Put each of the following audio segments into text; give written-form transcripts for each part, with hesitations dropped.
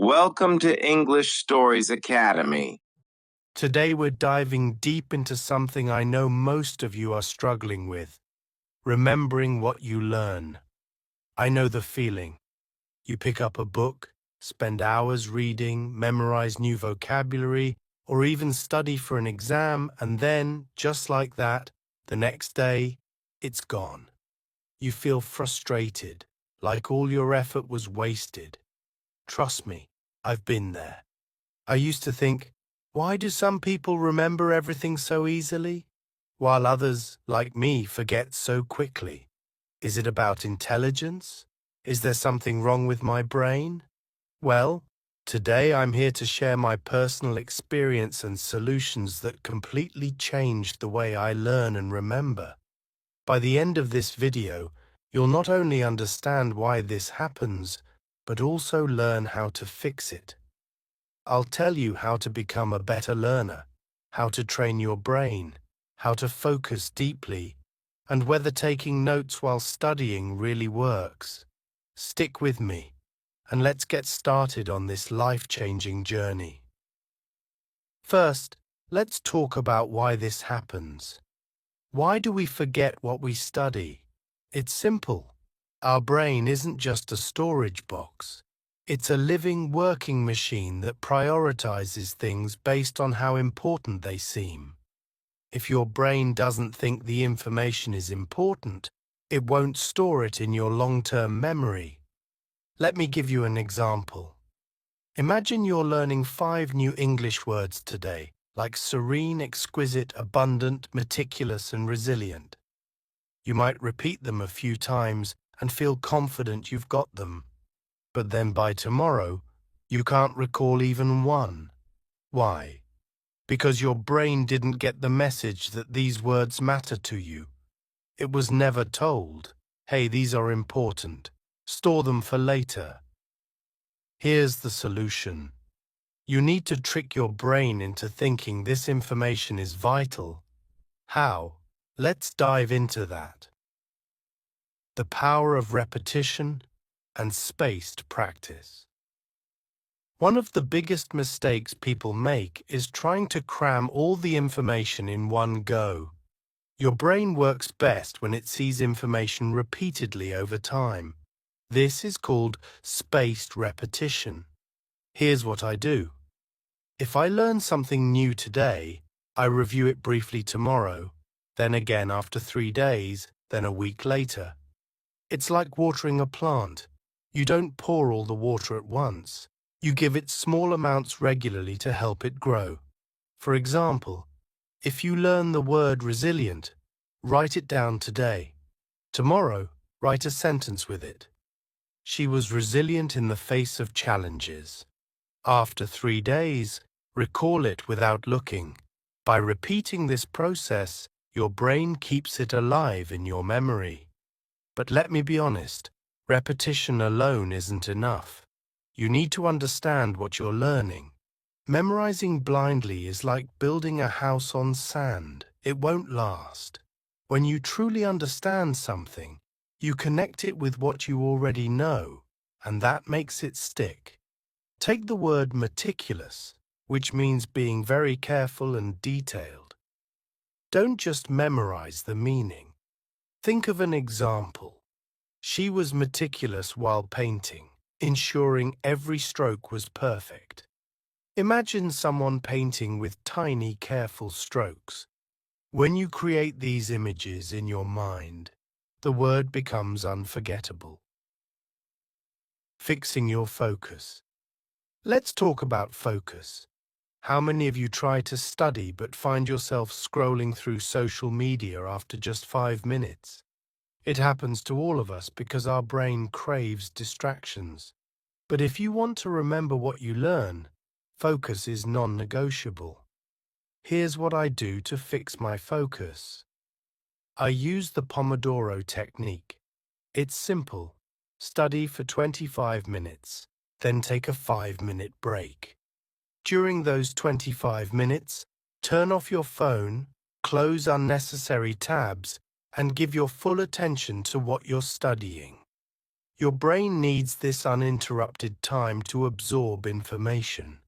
Welcome to English Stories Academy. Today we're diving deep into something I know most of you are struggling with, remembering what you learn. I know the feeling. You pick up a book, spend hours reading, memorize new vocabulary, or even study for an exam, and then, just like that, the next day, it's gone. You feel frustrated, like all your effort was wasted. Trust me, I've been there. I used to think, why do some people remember everything so easily, while others, like me, forget so quickly? Is it about intelligence? Is there something wrong with my brain? Well, today I'm here to share my personal experience and solutions that completely changed the way I learn and remember. By the end of this video, you'll not only understand why this happens, but also learn how to fix it. I'll tell you how to become a better learner, how to train your brain, how to focus deeply, and whether taking notes while studying really works. Stick with me, and let's get started on this life-changing journey. First, let's talk about why this happens. Why do we forget what we study? It's simple. Our brain isn't just a storage box. It's a living, working machine that prioritizes things based on how important they seem. If your brain doesn't think the information is important, it won't store it in your long-term memory. Let me give you an example. Imagine you're learning 5 new English words today, like serene, exquisite, abundant, meticulous, and resilient. You might repeat them a few times and feel confident you've got them. But then by tomorrow, you can't recall even one. Why? Because your brain didn't get the message that these words matter to you. It was never told, hey, these are important. Store them for later. Here's the solution. You need to trick your brain into thinking this information is vital. How? Let's dive into that. The power of repetition and spaced practice. One of the biggest mistakes people make is trying to cram all the information in one go. Your brain works best when it sees information repeatedly over time. This is called spaced repetition. Here's what I do. If I learn something new today, I review it briefly tomorrow, then again after 3 days, then a week later. It's like watering a plant. You don't pour all the water at once. You give it small amounts regularly to help it grow. For example, if you learn the word resilient, write it down today. Tomorrow, write a sentence with it. She was resilient in the face of challenges. After 3 days, recall it without looking. By repeating this process, your brain keeps it alive in your memory. But let me be honest, repetition alone isn't enough. You need to understand what you're learning. Memorizing blindly is like building a house on sand. It won't last. When you truly understand something, you connect it with what you already know, and that makes it stick. Take the word meticulous, which means being very careful and detailed. Don't just memorize the meaning. Think of an example. She was meticulous while painting, ensuring every stroke was perfect. Imagine someone painting with tiny, careful strokes. When you create these images in your mind, the word becomes unforgettable. Fixing your focus. Let's talk about focus. How many of you try to study but find yourself scrolling through social media after just 5 minutes? It happens to all of us because our brain craves distractions. But if you want to remember what you learn, focus is non-negotiable. Here's what I do to fix my focus. I use the Pomodoro technique. It's simple. Study for 25 minutes, then take a 5-minute break. During those 25 minutes, turn off your phone, close unnecessary tabs, and give your full attention to what you're studying. Your brain needs this uninterrupted time to absorb information.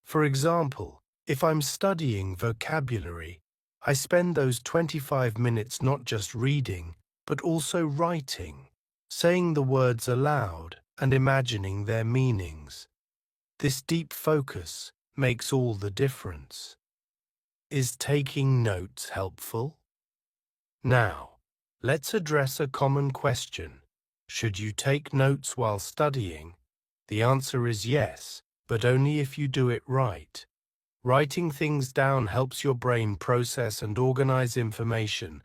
For example, if I'm studying vocabulary, I spend those 25 minutes not just reading, but also writing, saying the words aloud and imagining their meanings. This deep focus makes all the difference. Is taking notes helpful? Now, let's address a common question. Should you take notes while studying? The answer is yes, but only if you do it right. Writing things down helps your brain process and organize information,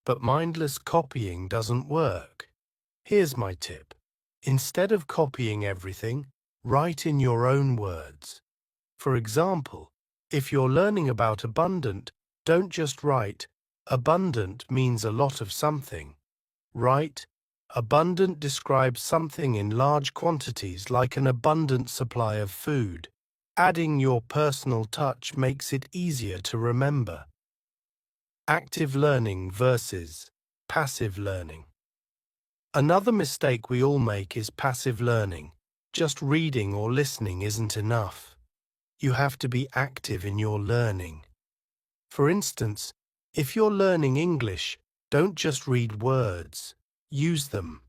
but mindless copying doesn't work. Here's my tip. Instead of copying everything, write in your own words. For example, if you're learning about abundant, don't just write, abundant means a lot of something. Write, abundant describes something in large quantities like an abundant supply of food. Adding your personal touch makes it easier to remember. Active learning versus passive learning. Another mistake we all make is passive learning. Just reading or listening isn't enough. You have to be active in your learning. For instance, if you're learning English, don't just read words. Use them.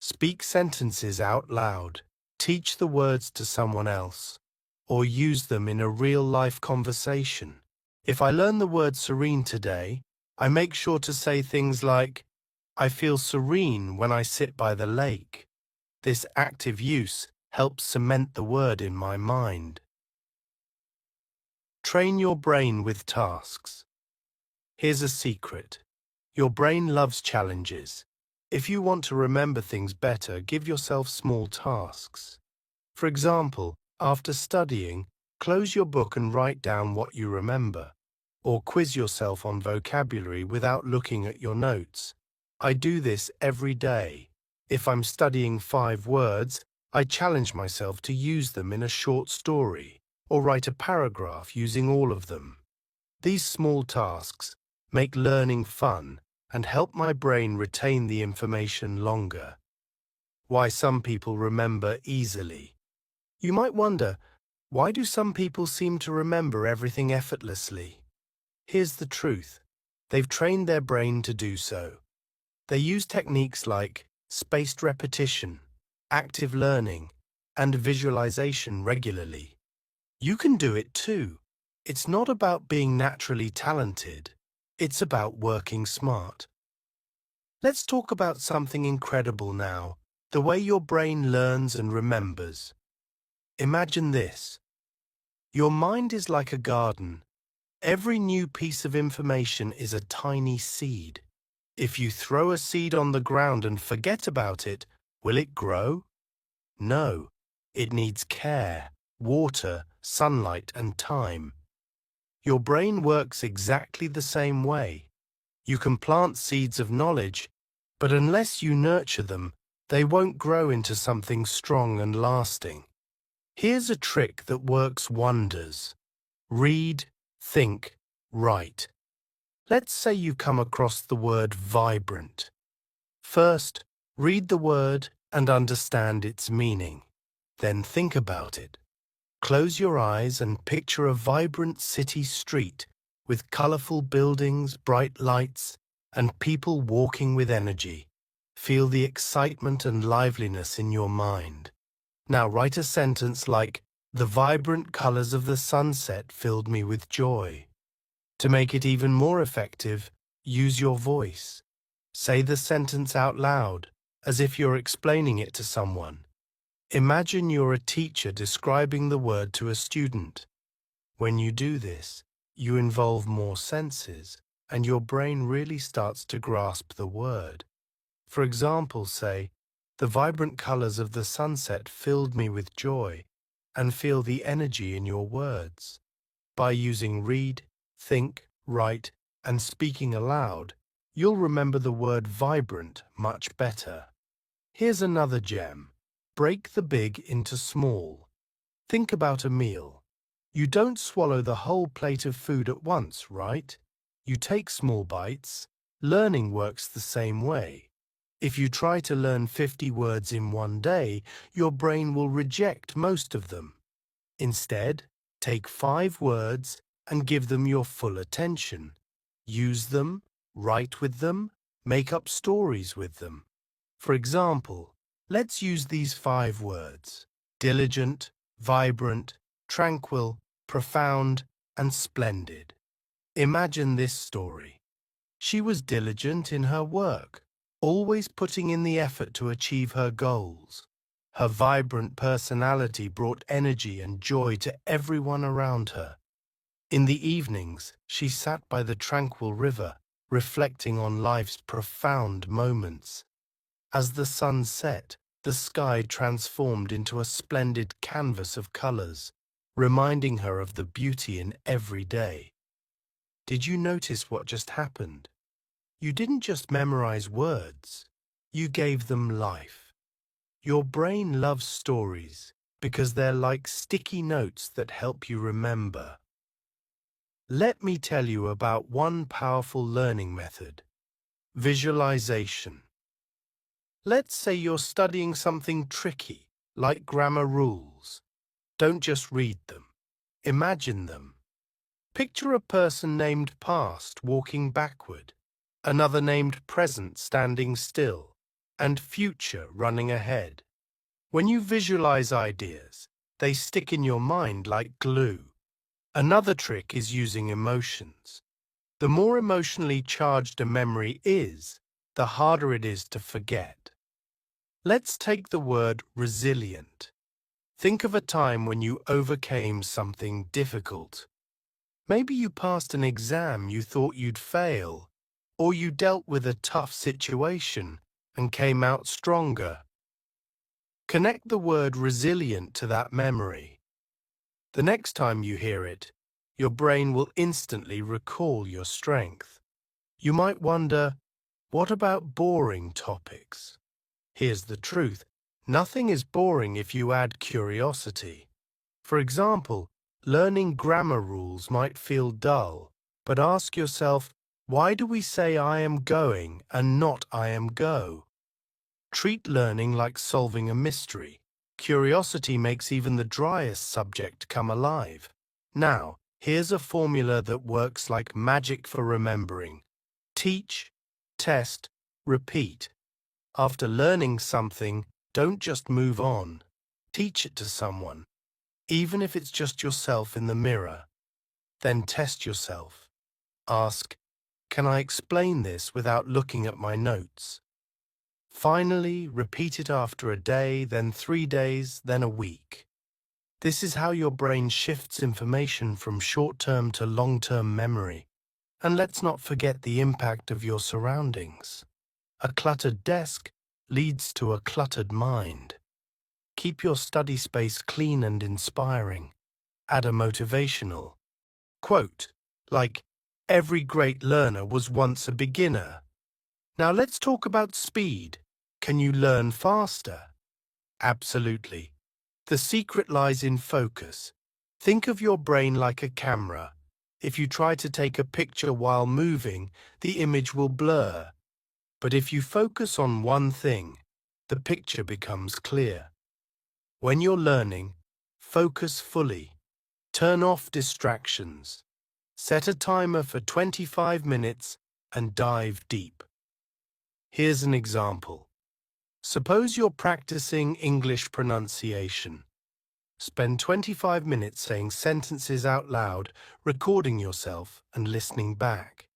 Speak sentences out loud. Teach the words to someone else, or use them in a real-life conversation. If I learn the word serene today, I make sure to say things like, I feel serene when I sit by the lake. This active use helps cement the word in my mind. Train your brain with tasks. Here's a secret. Your brain loves challenges. If you want to remember things better, give yourself small tasks. For example, after studying, close your book and write down what you remember, or quiz yourself on vocabulary without looking at your notes. I do this every day. If I'm studying 5 words, I challenge myself to use them in a short story, or write a paragraph using all of them. These small tasks make learning fun and help my brain retain the information longer. Why some people remember easily. You might wonder, why do some people seem to remember everything effortlessly? Here's the truth. They've trained their brain to do so. They use techniques like spaced repetition, active learning, and visualization regularly. You can do it too. It's not about being naturally talented. It's about working smart. Let's talk about something incredible now, the way your brain learns and remembers. Imagine this. Your mind is like a garden. Every new piece of information is a tiny seed. If you throw a seed on the ground and forget about it, will it grow? No. It needs care, water, sunlight, and time. Your brain works exactly the same way. You can plant seeds of knowledge, but unless you nurture them, they won't grow into something strong and lasting. Here's a trick that works wonders. Read, think, write. Let's say you come across the word vibrant. First, read the word and understand its meaning. Then think about it. Close your eyes and picture a vibrant city street with colorful buildings, bright lights, and people walking with energy. Feel the excitement and liveliness in your mind. Now write a sentence like, "The vibrant colors of the sunset filled me with joy." To make it even more effective, use your voice. Say the sentence out loud, as if you're explaining it to someone. Imagine you're a teacher describing the word to a student. When you do this, you involve more senses, and your brain really starts to grasp the word. For example, say, "The vibrant colors of the sunset filled me with joy," and feel the energy in your words. By using read, think, write, and speaking aloud, you'll remember the word vibrant much better. Here's another gem. Break the big into small. Think about a meal. You don't swallow the whole plate of food at once, right? You take small bites. Learning works the same way. If you try to learn 50 words in one day, your brain will reject most of them. Instead, take 5 words and give them your full attention. Use them, write with them, make up stories with them. For example, let's use these 5 words: diligent, vibrant, tranquil, profound, and splendid. Imagine this story. She was diligent in her work, always putting in the effort to achieve her goals. Her vibrant personality brought energy and joy to everyone around her. In the evenings, she sat by the tranquil river, reflecting on life's profound moments. As the sun set, the sky transformed into a splendid canvas of colors, reminding her of the beauty in every day. Did you notice what just happened? You didn't just memorize words, you gave them life. Your brain loves stories because they're like sticky notes that help you remember. Let me tell you about one powerful learning method: visualization. Let's say you're studying something tricky, like grammar rules. Don't just read them. Imagine them. Picture a person named past walking backward, another named present standing still, and future running ahead. When you visualize ideas, they stick in your mind like glue. Another trick is using emotions. The more emotionally charged a memory is, the harder it is to forget. Let's take the word resilient. Think of a time when you overcame something difficult. Maybe you passed an exam you thought you'd fail, or you dealt with a tough situation and came out stronger. Connect the word resilient to that memory. The next time you hear it, your brain will instantly recall your strength. You might wonder, what about boring topics? Here's the truth: nothing is boring if you add curiosity. For example, learning grammar rules might feel dull, but ask yourself, why do we say I am going and not I am go? Treat learning like solving a mystery. Curiosity makes even the driest subject come alive. Now, here's a formula that works like magic for remembering. Teach, test, repeat. After learning something, don't just move on. Teach it to someone, even if it's just yourself in the mirror. Then test yourself. Ask, can I explain this without looking at my notes? Finally, repeat it after a day, then 3 days, then a week. This is how your brain shifts information from short-term to long-term memory. And let's not forget the impact of your surroundings. A cluttered desk leads to a cluttered mind. Keep your study space clean and inspiring. Add a motivational quote, like, "Every great learner was once a beginner." Now let's talk about speed. Can you learn faster? Absolutely. The secret lies in focus. Think of your brain like a camera. If you try to take a picture while moving, the image will blur. But if you focus on one thing, the picture becomes clear. When you're learning, focus fully. Turn off distractions. Set a timer for 25 minutes and dive deep. Here's an example. Suppose you're practicing English pronunciation. Spend 25 minutes saying sentences out loud, recording yourself and listening back.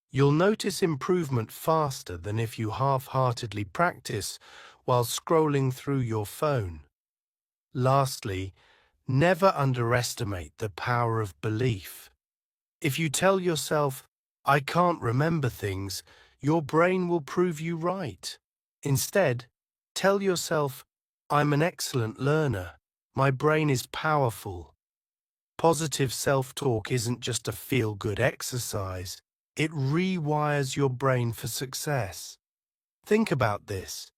You'll notice improvement faster than if you half-heartedly practice while scrolling through your phone. Lastly, never underestimate the power of belief. If you tell yourself, "I can't remember things," your brain will prove you right. Instead, tell yourself, "I'm an excellent learner. My brain is powerful." Positive self-talk isn't just a feel-good exercise. It rewires your brain for success. Think about this.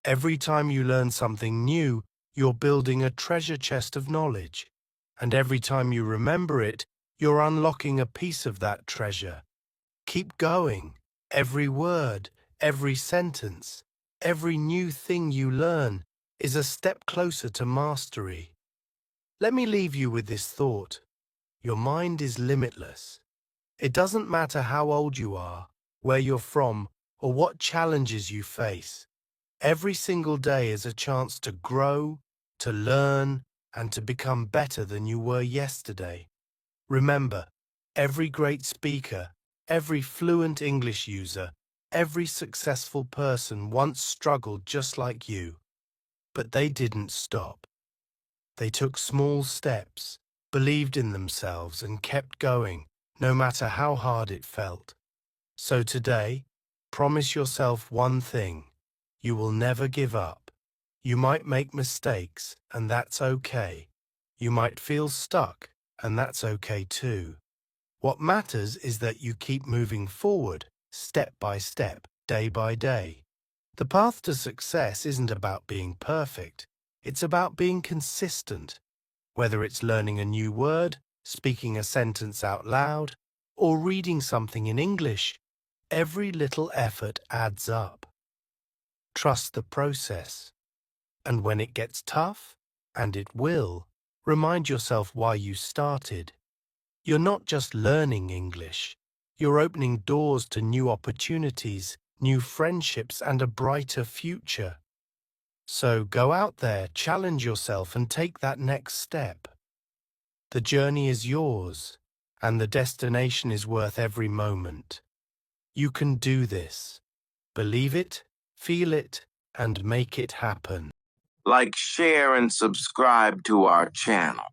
Every time you learn something new, you're building a treasure chest of knowledge. And every time you remember it, you're unlocking a piece of that treasure. Keep going. Every word, every sentence. Every new thing you learn is a step closer to mastery. Let me leave you with this thought. Your mind is limitless. It doesn't matter how old you are, where you're from, or what challenges you face. Every single day is a chance to grow, to learn, and to become better than you were yesterday. Remember, every great speaker, every fluent English user, every successful person once struggled just like you. But they didn't stop. They took small steps, believed in themselves, and kept going, no matter how hard it felt. So today, promise yourself one thing. You will never give up. You might make mistakes, and that's okay. You might feel stuck, and that's okay too. What matters is that you keep moving forward, step by step, day by day. The path to success isn't about being perfect. It's about being consistent. Whether it's learning a new word, speaking a sentence out loud, or reading something in English, every little effort adds up. Trust the process. And when it gets tough, and it will, remind yourself why you started. You're not just learning English. You're opening doors to new opportunities, new friendships, and a brighter future. So go out there, challenge yourself, and take that next step. The journey is yours, and the destination is worth every moment. You can do this. Believe it, feel it, and make it happen. Like, share, and subscribe to our channel.